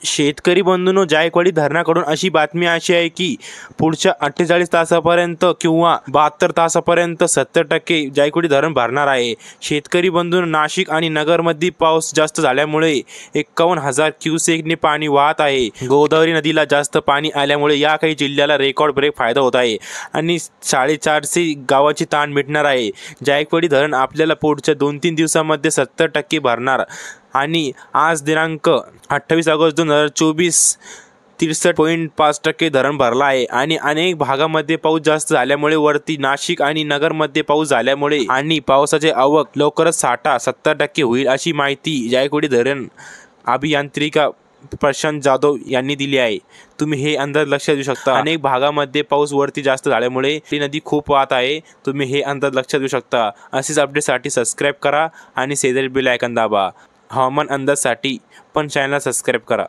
शेतकरी बंधूंनो, जायकवाडी धरणाकडून अशी बातमी अशी आहे की पुढच्या 48 तासापर्यंत किंवा 72 तासापर्यंत 70% जायकवाडी धरण भरणार आहे। शेतकरी बंधूंनो, नाशिक आणि नगरमध्ये पाऊस जास्त झाल्यामुळे 51,000 क्युसेकने पाणी वाहत आहे। गोदावरी नदीला जास्त पाणी आल्यामुळे या काही जिल्ह्याला रेकॉर्ड ब्रेक फायदा होत आहे आणि 450 गावाची ताण मिटणार आहे। जायकवाडी धरण आपल्याला पुढच्या 2-3 दिवसांमध्ये 70% भरणार आणि आज दिनांक 28 ऑगस्ट 2024 63.5% धरण भरला आहे आणि अनेक भागामध्ये पाऊस जास्त झाल्यामुळे वरती नाशिक आणि नगरमध्ये पाऊस झाल्यामुळे आणि पावसाचे आवक लवकरच साठा 70% होईल अशी माहिती जायकवाडी धरण अभियांत्रिका प्रशांत जाधव यांनी दिली आहे। तुम्ही हे अंदाज लक्षात घेऊ शकता। अनेक भागामध्ये पाऊस वरती जास्त झाल्यामुळे ती नदी खूप वाहत आहे। तुम्ही हे अंदाज लक्षात घेऊ शकता। असेच अपडेटसाठी सबस्क्राइब करा आणि शेजारी बेल आयकॉन दाबा। हवामान अंदाजसाठी पण चॅनलला सबस्क्राइब करा।